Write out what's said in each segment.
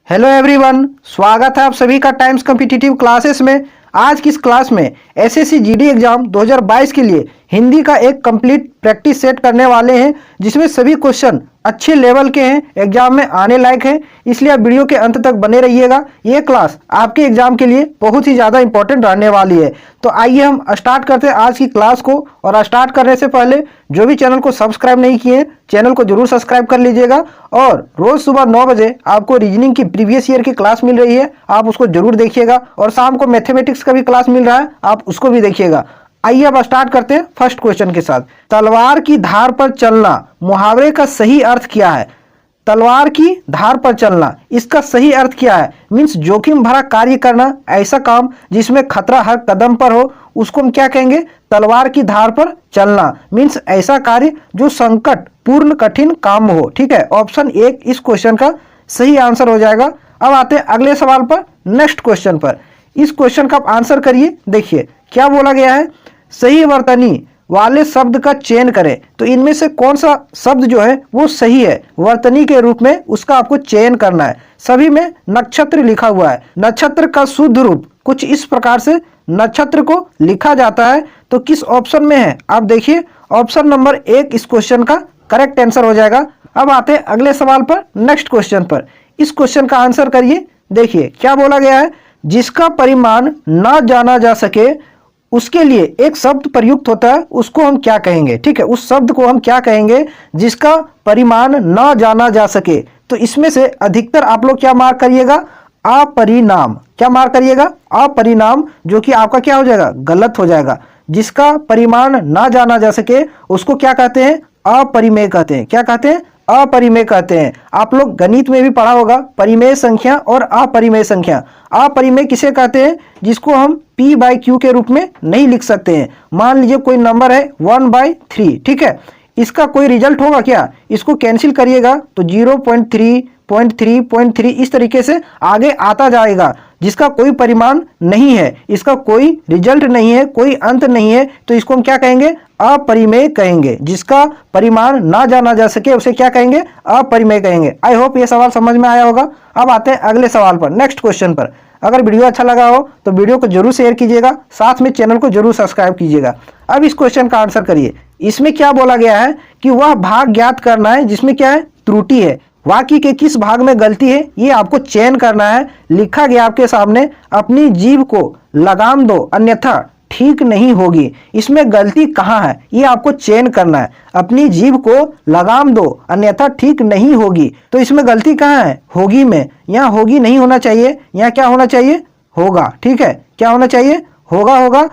Hello everyone, स्वागत है आप सभी का टाइम्स कॉम्पिटिटिव क्लासेस में। आज की इस क्लास में एसएससी जीडी एग्जाम 2022 के लिए हिंदी का एक कंप्लीट प्रैक्टिस सेट करने वाले हैं, जिसमें सभी क्वेश्चन अच्छे लेवल के हैं, एग्जाम में आने लायक हैं। इसलिए आप वीडियो के अंत तक बने रहिएगा। ये क्लास आपके एग्जाम के लिए बहुत ही ज़्यादा इंपॉर्टेंट रहने वाली है। तो आइए हम स्टार्ट करते हैं आज की क्लास को। और स्टार्ट करने से पहले जो भी चैनल को सब्सक्राइब नहीं किए, चैनल को जरूर सब्सक्राइब कर लीजिएगा। और रोज सुबह 9 बजे आपको रीजनिंग की प्रीवियस ईयर की क्लास मिल रही है, आप उसको जरूर देखिएगा। और शाम को मैथमेटिक्स का भी क्लास मिल रहा है, आप उसको भी देखिएगा। आइए अब स्टार्ट करते हैं फर्स्ट क्वेश्चन के साथ। तलवार की धार पर चलना मुहावरे का सही अर्थ क्या है? तलवार की धार पर चलना, इसका सही अर्थ क्या है? मीन्स जोखिम भरा कार्य करना, ऐसा काम जिसमें खतरा हर कदम पर हो, उसको हम क्या कहेंगे? तलवार की धार पर चलना। मीन्स ऐसा कार्य जो संकट पूर्ण कठिन काम हो। ठीक है, ऑप्शन 1 इस क्वेश्चन का सही आंसर हो जाएगा। अब आते हैं अगले सवाल पर, नेक्स्ट क्वेश्चन पर। इस क्वेश्चन का आप आंसर करिए। देखिए क्या बोला गया है, सही वर्तनी वाले शब्द का चयन करें। तो इनमें से कौन सा शब्द जो है वो सही है वर्तनी के रूप में, उसका आपको चयन करना है। सभी में नक्षत्र लिखा हुआ है। नक्षत्र का शुद्ध रूप कुछ इस प्रकार से नक्षत्र को लिखा जाता है। तो किस ऑप्शन में है आप देखिए, ऑप्शन नंबर 1 इस क्वेश्चन का करेक्ट आंसर हो जाएगा। अब आते हैं अगले सवाल पर, नेक्स्ट क्वेश्चन पर। इस क्वेश्चन का आंसर करिए। देखिए क्या बोला गया है, जिसका परिमाण ना जाना जा सके उसके लिए एक शब्द प्रयुक्त होता है, उसको हम क्या कहेंगे? ठीक है, उस शब्द को हम क्या कहेंगे जिसका परिमाण ना जाना जा सके? तो इसमें से अधिकतर आप लोग क्या मार्क करिएगा? अपरिणाम। क्या मार्क करिएगा? अपरिणाम, जो कि आपका क्या हो जाएगा? गलत हो जाएगा। जिसका परिमाण ना जाना जा सके उसको क्या कहते हैं? अपरिमेय कहते हैं। क्या कहते हैं? अपरिमेय कहते हैं। आप लोग गणित में भी पढ़ा होगा परिमेय संख्या और अपरिमेय संख्या। अपरिमेय किसे कहते हैं? जिसको हम p/q के रूप में नहीं लिख सकते हैं। मान लीजिए कोई नंबर है 1/3, ठीक है, इसका कोई रिजल्ट होगा क्या? इसको कैंसिल करिएगा तो 0.3, 0.3, इस तरीके से आगे आता जाएगा, जिसका कोई परिमाण नहीं है, इसका कोई रिजल्ट नहीं है, कोई अंत नहीं है। तो इसको हम क्या कहेंगे? अपरिमेय कहेंगे। जिसका परिमाण ना जाना जा सके उसे क्या कहेंगे? अपरिमेय कहेंगे। आई होप ये सवाल समझ में आया होगा। अब आते हैं अगले सवाल पर, नेक्स्ट क्वेश्चन पर। अगर वीडियो अच्छा लगा हो तो वीडियो को जरूर शेयर कीजिएगा, साथ में चैनल को जरूर सब्सक्राइब कीजिएगा। अब इस क्वेश्चन का आंसर करिए। इसमें क्या बोला गया है कि वह भाग ज्ञात करना है जिसमें क्या है? त्रुटि है। वाक्य के किस भाग में गलती है ये आपको चयन करना है। लिखा गया आपके सामने, अपनी जीभ को लगाम दो अन्यथा ठीक नहीं होगी। इसमें गलती कहाँ है ये आपको चयन करना है। अपनी जीभ को लगाम दो अन्यथा ठीक नहीं होगी, तो इसमें गलती कहाँ है? होगी में। यहाँ होगी नहीं होना चाहिए, यहाँ क्या होना चाहिए? होगा। ठीक है, क्या होना चाहिए? होगा। होगा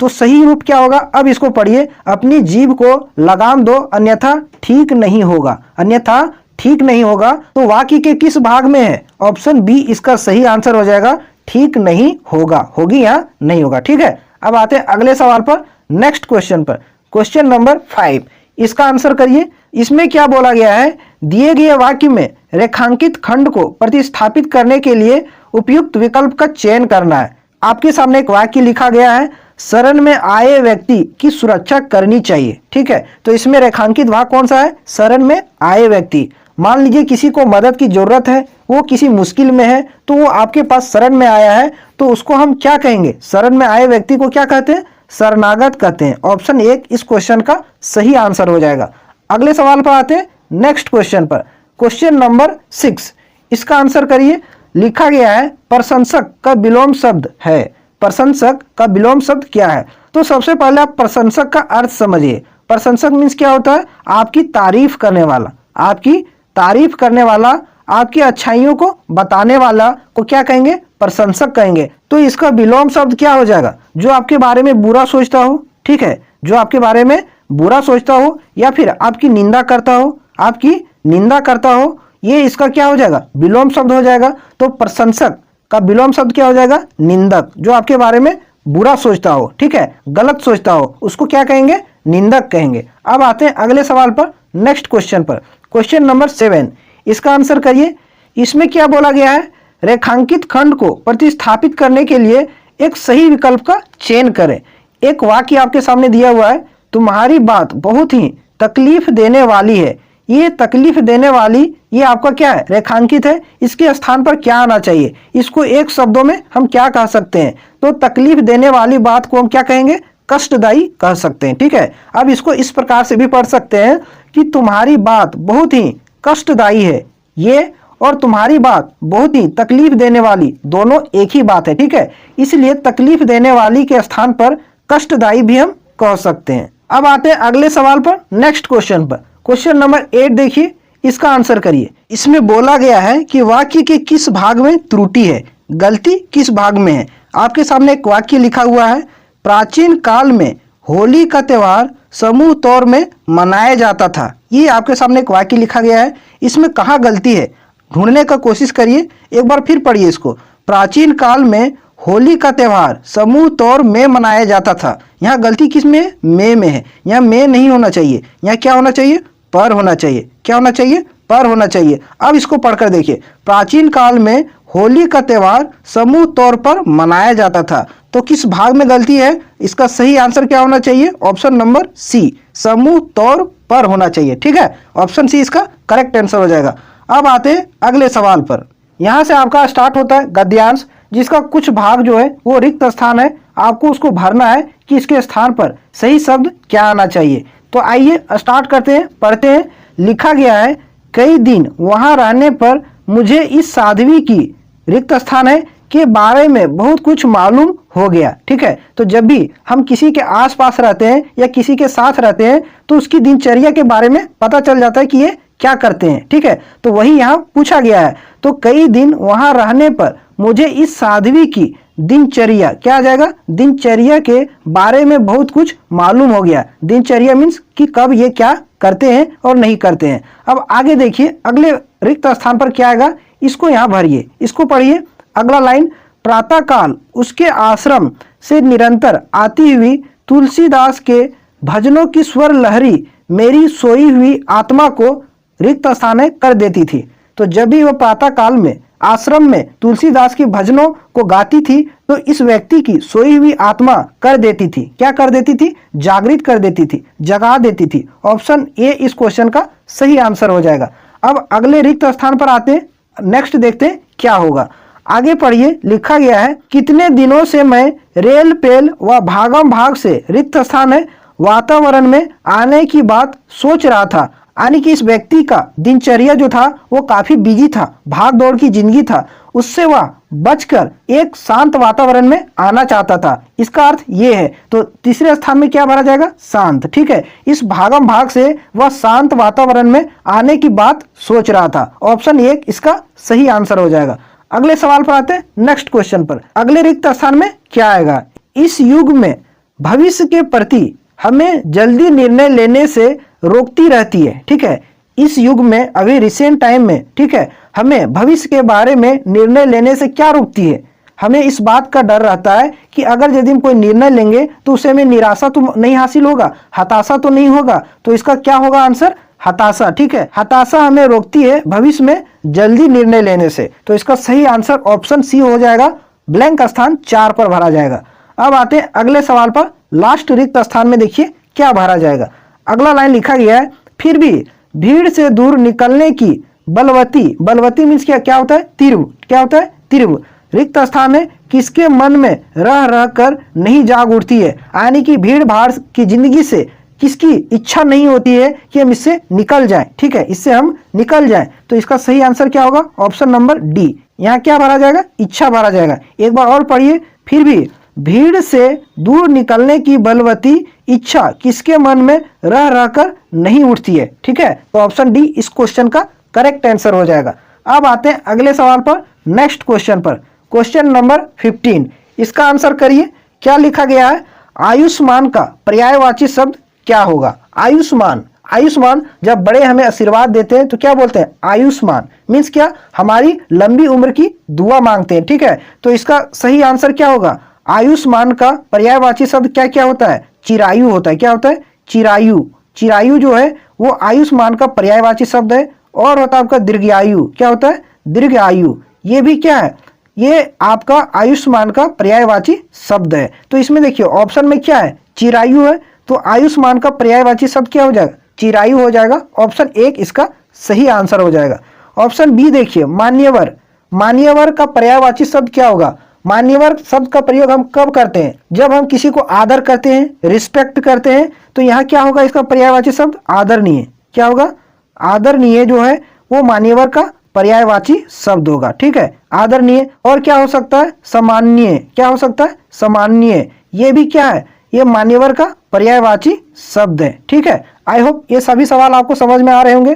तो सही रूप क्या होगा? अब इसको पढ़िए, अपनी जीभ को लगाम दो अन्यथा ठीक नहीं होगा। अन्यथा ठीक नहीं होगा तो वाक्य के किस भाग में है? ऑप्शन बी इसका सही आंसर हो जाएगा। ठीक नहीं होगा, होगी या नहीं होगा। ठीक है, अब आते हैं अगले सवाल पर, नेक्स्ट क्वेश्चन पर। क्वेश्चन नंबर 5 इसका आंसर करिए। इसमें क्या बोला गया है, दिए गए वाक्य में रेखांकित खंड को प्रतिस्थापित करने के लिए उपयुक्त विकल्प का चयन करना है। आपके सामने एक वाक्य लिखा गया है, शरण में आए व्यक्ति की सुरक्षा करनी चाहिए। ठीक है, तो इसमें रेखांकित भाग कौन सा है? शरण में आए व्यक्ति। मान लीजिए किसी को मदद की जरूरत है, वो किसी मुश्किल में है, तो वो आपके पास शरण में आया है, तो उसको हम क्या कहेंगे? शरण में आए व्यक्ति को क्या कहते हैं? शरणागत कहते हैं। ऑप्शन 1 इस क्वेश्चन का सही आंसर हो जाएगा। अगले सवाल पर आते हैं, नेक्स्ट क्वेश्चन पर। क्वेश्चन नंबर 6 इसका आंसर करिए। लिखा गया है, प्रशंसक का विलोम शब्द है। प्रशंसक का विलोम शब्द क्या है? तो सबसे पहले आप प्रशंसक का अर्थ समझिए। प्रशंसक मीन्स क्या होता है? आपकी तारीफ करने वाला। आपकी तारीफ करने वाला, आपकी अच्छाइयों को बताने वाला को क्या कहेंगे? प्रशंसक कहेंगे। तो इसका विलोम शब्द क्या हो जाएगा? जो आपके बारे में बुरा सोचता हो। ठीक है, जो आपके बारे में बुरा सोचता हो या फिर आपकी निंदा करता हो, आपकी निंदा करता हो, ये इसका क्या हो जाएगा? विलोम शब्द हो जाएगा। तो प्रशंसक का विलोम शब्द क्या हो जाएगा? निंदक। जो आपके बारे में बुरा सोचता हो, ठीक है, गलत सोचता हो, उसको क्या कहेंगे? निंदक कहेंगे। अब आते हैं अगले सवाल पर, नेक्स्ट क्वेश्चन पर। क्वेश्चन नंबर 7 इसका आंसर करिए। इसमें क्या बोला गया है, रेखांकित खंड को प्रतिस्थापित करने के लिए एक सही विकल्प का चयन करें। एक वाक्य आपके सामने दिया हुआ है, तुम्हारी बात बहुत ही तकलीफ देने वाली है। ये तकलीफ देने वाली, ये आपका क्या है, रेखांकित है, इसके स्थान पर क्या आना चाहिए, इसको एक शब्दों में हम क्या कह सकते हैं, तो तकलीफ देने वाली बात को हम क्या कहेंगे, कष्टदायी कह सकते हैं। ठीक है, अब इसको इस प्रकार से भी पढ़ सकते हैं कि तुम्हारी बात बहुत ही कष्टदायी है, ये और तुम्हारी बात बहुत ही तकलीफ देने वाली दोनों एक ही बात है। ठीक है, इसलिए तकलीफ देने वाली के स्थान पर कष्टदायी भी हम कह सकते हैं। अब आते हैं अगले सवाल पर, नेक्स्ट क्वेश्चन पर। क्वेश्चन नंबर 8 देखिए, इसका आंसर करिए। इसमें बोला गया है कि वाक्य के किस भाग में त्रुटि है, गलती किस भाग में है। आपके सामने एक वाक्य लिखा हुआ है, प्राचीन काल में होली का त्योहार समूह तौर में मनाया जाता था। ये आपके सामने एक वाक्य लिखा गया है, इसमें कहाँ गलती है ढूंढने का कोशिश करिए। एक बार फिर पढ़िए इसको, प्राचीन काल में होली का त्योहार समूह तौर में मनाया जाता था। यहाँ गलती किस में है, में है। यहाँ में नहीं होना चाहिए, यहाँ क्या होना चाहिए, पर होना चाहिए। क्या होना चाहिए, पर होना चाहिए। अब इसको पढ़कर देखिए, प्राचीन काल में होली का त्योहार समूह तौर पर मनाया जाता था, तो किस भाग में गलती है, इसका सही आंसर क्या होना चाहिए, ऑप्शन नंबर सी, समूह तौर पर होना चाहिए। ठीक है, ऑप्शन सी इसका करेक्ट आंसर हो जाएगा। अब आते हैं अगले सवाल पर। यहाँ से आपका स्टार्ट होता है गद्यांश, जिसका कुछ भाग जो है वो रिक्त स्थान है, आपको उसको भरना है कि इसके स्थान पर सही शब्द क्या आना चाहिए। तो आइए स्टार्ट करते हैं, पढ़ते हैं। लिखा गया है, कई दिन वहां रहने पर मुझे इस साध्वी की, रिक्त स्थान है, के बारे में बहुत कुछ मालूम हो गया। ठीक है, तो जब भी हम किसी के आसपास रहते हैं या किसी के साथ रहते हैं तो उसकी दिनचर्या के बारे में पता चल जाता है कि ये क्या करते हैं। ठीक है, तो वही यहाँ पूछा गया है। तो कई दिन वहां रहने पर मुझे इस साध्वी की दिनचर्या, क्या आ जाएगा, दिनचर्या के बारे में बहुत कुछ मालूम हो गया। दिनचर्या मीन्स कि कब ये क्या करते हैं और नहीं करते हैं। अब आगे देखिए, अगले रिक्त स्थान पर क्या आएगा, इसको यहाँ भरिए, इसको पढ़िए। अगला लाइन, प्रातःकाल उसके आश्रम से निरंतर आती हुई तुलसीदास के भजनों की स्वर लहरी मेरी सोई हुई आत्मा को रिक्त स्थान कर देती थी। तो जब भी वह प्रातः काल में आश्रम में तुलसीदास की भजनों को गाती थी तो इस व्यक्ति की सोई हुई आत्मा कर देती थी, क्या कर देती थी, जागृत कर देती थी, जगा देती थी। ऑप्शन ए इस क्वेश्चन का सही आंसर हो जाएगा। अब अगले रिक्त स्थान पर आते हैं, नेक्स्ट देखते हैं क्या होगा। आगे पढ़िए, लिखा गया है, कितने दिनों से मैं रेल पेल व भागम भाग से रिक्त स्थान है वातावरण में आने की बात सोच रहा था। यानी कि इस व्यक्ति का दिनचर्या जो था वो काफी बिजी था, भाग दौड़ की जिंदगी था, उससे वह बचकर एक शांत वातावरण में आना चाहता था। इसका अर्थ ये है। तो तीसरे स्थान में क्या भरा जाएगा, शांत। ठीक है, इस भागम भाग से वह शांत वातावरण में आने की बात सोच रहा था। ऑप्शन ए इसका सही आंसर हो जाएगा। अगले सवाल पर आते हैं, नेक्स्ट क्वेश्चन पर। अगले रिक्त स्थान में क्या आएगा, इस युग में भविष्य के प्रति हमें जल्दी निर्णय लेने से रोकती रहती है। ठीक है, इस युग में, अभी रिसेंट टाइम में, ठीक है, हमें भविष्य के बारे में निर्णय लेने से क्या रोकती है, हमें इस बात का डर रहता है कि अगर यदि हम कोई निर्णय लेंगे तो उसे हमें निराशा तो नहीं हासिल होगा, हताशा तो नहीं होगा। तो इसका क्या होगा आंसर, हताशा। ठीक है, हताशा हमें रोकती है भविष्य में जल्दी निर्णय लेने से। तो इसका सही आंसर ऑप्शन सी हो जाएगा, ब्लैंक स्थान 4 पर भरा जाएगा। अब आते हैं अगले सवाल पर, लास्ट रिक्त स्थान में देखिए क्या भरा जाएगा। अगला लाइन लिखा गया है, फिर भी भीड़ से दूर निकलने की बलवती, बलवती मीन्स क्या होता है, तीव्र, क्या होता है, तीव्र रिक्त स्थान है, किसके मन में रह रह कर नहीं जाग उठती है। यानी कि भीड़ भाड़ की जिंदगी से किसकी इच्छा नहीं होती है कि हम इससे निकल जाएं। ठीक है, इससे हम निकल जाएं। तो इसका सही आंसर क्या होगा, ऑप्शन नंबर डी। यहाँ क्या भरा जाएगा, इच्छा भरा जाएगा। एक बार और पढ़िए, फिर भी भीड़ से दूर निकलने की बलवती इच्छा किसके मन में रह रहकर नहीं उठती है। ठीक है, तो ऑप्शन डी इस क्वेश्चन का करेक्ट आंसर हो जाएगा। अब आते हैं अगले सवाल पर, नेक्स्ट क्वेश्चन पर। क्वेश्चन नंबर 15, इसका आंसर करिए। क्या लिखा गया है, आयुष्मान का पर्यायवाची शब्द क्या होगा। आयुष्मान, आयुष्मान जब बड़े हमें आशीर्वाद देते हैं तो क्या बोलते हैं, आयुष्मान मीन्स क्या, हमारी लंबी उम्र की दुआ मांगते हैं। ठीक है, तो इसका सही आंसर क्या होगा, आयुष्मान का पर्यायवाची शब्द क्या क्या होता है, चिरायु होता है। क्या होता है, चिरायु। चिरायु जो है वो आयुष्मान का पर्यायवाची शब्द है। और होता है आपका दीर्घायु, क्या होता है, दीर्घायु। ये भी क्या है, ये आपका आयुष्मान का पर्यायवाची शब्द है। तो इसमें देखिए ऑप्शन में क्या है, चिरायु है, तो आयुष्मान का पर्यायवाची शब्द क्या हो जाएगा, चिरायु हो जाएगा। ऑप्शन एक इसका सही आंसर हो जाएगा। ऑप्शन बी देखिए, मान्यवर। मान्यवर का पर्यायवाची शब्द क्या होगा? मान्यवर शब्द का प्रयोग हम कब करते हैं? जब हम किसी को आदर करते हैं, रिस्पेक्ट करते हैं, तो यहाँ क्या होगा इसका पर्यायवाची शब्द? आदरणीय। क्या होगा? आदरणीय जो है वो मान्यवर का पर्यायवाची शब्द होगा। ठीक है, आदरणीय। और क्या हो सकता है? सम्माननीय। क्या हो सकता है? सम्माननीय। ये भी क्या है? ये मान्यवर का पर्यायवाची शब्द है। ठीक है, आई होप ये सभी सवाल आपको समझ में आ रहे होंगे।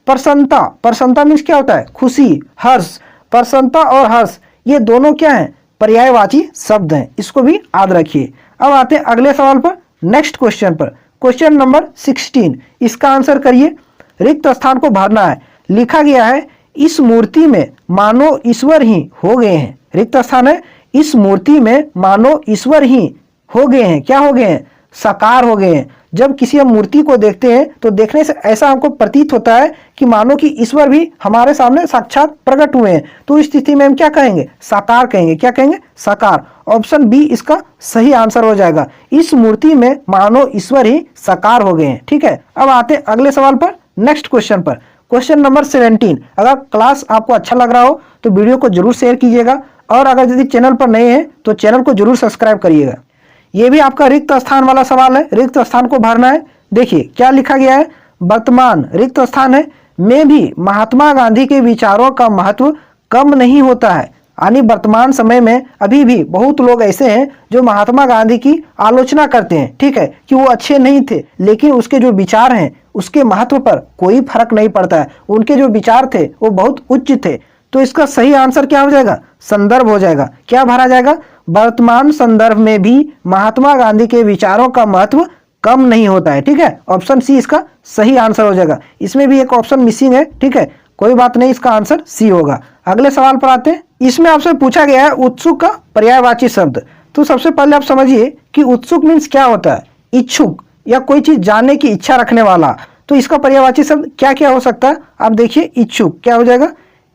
प्रसन्नता। प्रसन्नता मीन्स क्या होता है? खुशी, हर्ष। प्रसन्नता और हर्ष ये दोनों क्या है? पर्यायवाची शब्द हैं। इसको भी याद रखिए। अब आते हैं अगले सवाल पर, नेक्स्ट क्वेश्चन पर। क्वेश्चन नंबर 16, इसका आंसर करिए। रिक्त स्थान को भरना है। लिखा गया है इस मूर्ति में मानो ईश्वर ही हो गए हैं। रिक्त स्थान है, इस मूर्ति में मानो ईश्वर ही हो गए हैं। क्या हो गए हैं? साकार हो गए हैं। जब किसी हम मूर्ति को देखते हैं तो देखने से ऐसा हमको प्रतीत होता है कि मानो कि ईश्वर भी हमारे सामने साक्षात प्रकट हुए हैं। तो इस स्थिति में हम क्या कहेंगे? साकार कहेंगे। क्या कहेंगे? साकार। ऑप्शन बी इसका सही आंसर हो जाएगा। इस मूर्ति में मानो ईश्वर ही साकार हो गए हैं। ठीक है, अब आते हैं अगले सवाल पर, नेक्स्ट क्वेश्चन पर। Question number 17। अगर क्लास आपको अच्छा लग रहा हो तो वीडियो को जरूर शेयर कीजिएगा, और अगर यदि चैनल पर नए हैं तो चैनल को जरूर सब्सक्राइब करिएगा। ये भी आपका रिक्त स्थान वाला सवाल है। रिक्त स्थान को भरना है। देखिए क्या लिखा गया है। वर्तमान रिक्त स्थान है में भी महात्मा गांधी के विचारों का महत्व कम नहीं होता है। यानी वर्तमान समय में अभी भी बहुत लोग ऐसे हैं जो महात्मा गांधी की आलोचना करते हैं। ठीक है, कि वो अच्छे नहीं थे, लेकिन उसके जो विचार हैं उसके महत्व पर कोई फर्क नहीं पड़ता है। उनके जो विचार थे वो बहुत उच्च थे। तो इसका सही आंसर क्या हो जाएगा? संदर्भ हो जाएगा। क्या भरा जाएगा? वर्तमान संदर्भ में भी महात्मा गांधी के विचारों का महत्व कम नहीं होता है। ठीक है, ऑप्शन सी इसका सही आंसर हो जाएगा। इसमें भी एक ऑप्शन मिसिंग है। ठीक है, कोई बात नहीं, इसका आंसर सी होगा। अगले सवाल पर आते हैं। इसमें आपसे पूछा गया है उत्सुक का पर्यायवाची शब्द। तो सबसे पहले आप समझिए कि उत्सुक मीन्स क्या होता है? इच्छुक या कोई चीज जानने की इच्छा रखने वाला। तो इसका पर्यायवाची शब्द क्या क्या हो सकता है? आप देखिए, इच्छुक क्या हो जाएगा?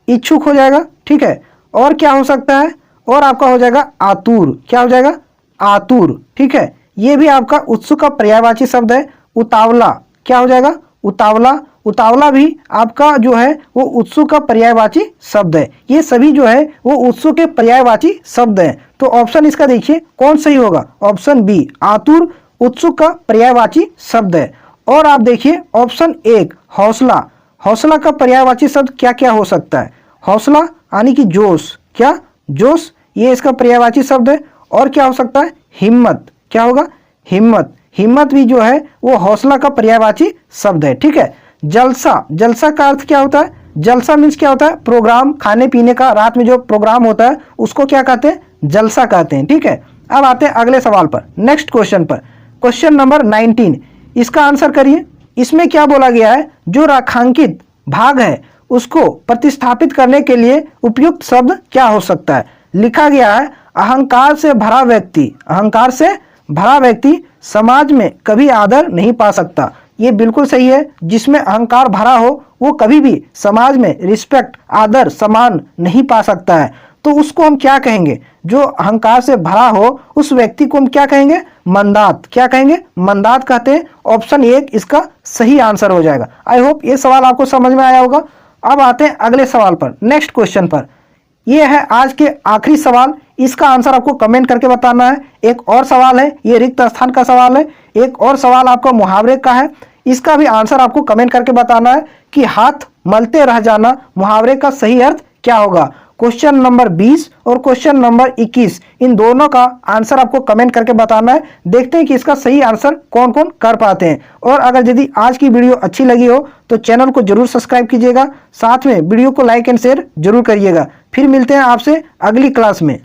इच्छुक हो जाएगा। ठीक है, और क्या हो सकता है? और आपका हो जाएगा आतुर। क्या हो जाएगा? आतुर। ठीक है, ये भी आपका उत्सुक का पर्यायवाची शब्द है। उतावला क्या हो जाएगा? उतावला। उतावला भी आपका जो है वो उत्सुक का पर्यायवाची शब्द है। ये सभी जो है वो उत्सुक के पर्यायवाची शब्द हैं। तो ऑप्शन इसका देखिए कौन सही होगा? ऑप्शन बी, आतुर उत्सुक का पर्यायवाची शब्द है। और आप देखिए ऑप्शन एक, हौसला। हौसला का पर्यायवाची शब्द क्या क्या हो सकता है? हौसला यानी कि जोश। क्या? जोश, ये इसका पर्यायवाची शब्द है। और क्या हो सकता है? हिम्मत। क्या होगा? हिम्मत। हिम्मत भी जो है वो हौसला का पर्यायवाची शब्द है। ठीक है, जलसा। जलसा का अर्थ क्या होता है? जलसा मीन्स क्या होता है? प्रोग्राम, खाने पीने का, रात में जो प्रोग्राम होता है उसको क्या कहते हैं? जलसा कहते हैं। ठीक है, अब आते हैं अगले सवाल पर, नेक्स्ट क्वेश्चन पर। क्वेश्चन नंबर 19, इसका आंसर करिए। इसमें क्या बोला गया है? जो रेखांकित भाग है उसको प्रतिस्थापित करने के लिए उपयुक्त शब्द क्या हो सकता है? लिखा गया है अहंकार से भरा व्यक्ति। अहंकार से भरा व्यक्ति समाज में कभी आदर नहीं पा सकता। ये बिल्कुल सही है। जिसमें अहंकार भरा हो वो कभी भी समाज में रिस्पेक्ट, आदर, सम्मान नहीं पा सकता है। तो उसको हम क्या कहेंगे? जो अहंकार से भरा हो उस व्यक्ति को हम क्या कहेंगे? मंदात। क्या कहेंगे? मंदात कहते हैं। ऑप्शन एक इसका सही आंसर हो जाएगा। आई होप ये सवाल आपको समझ में आया होगा। अब आते हैं अगले सवाल पर, नेक्स्ट क्वेश्चन पर। ये है आज के आखिरी सवाल। इसका आंसर आपको कमेंट करके बताना है। एक और सवाल है, ये रिक्त स्थान का सवाल है। एक और सवाल आपका मुहावरे का है। इसका भी आंसर आपको कमेंट करके बताना है कि हाथ मलते रह जाना मुहावरे का सही अर्थ क्या होगा। क्वेश्चन नंबर 20 और क्वेश्चन नंबर 21, इन दोनों का आंसर आपको कमेंट करके बताना है। देखते हैं कि इसका सही आंसर कौन कौन कर पाते हैं। और अगर यदि आज की वीडियो अच्छी लगी हो तो चैनल को जरूर सब्सक्राइब कीजिएगा, साथ में वीडियो को लाइक एंड शेयर जरूर करिएगा। फिर मिलते हैं आपसे अगली क्लास में।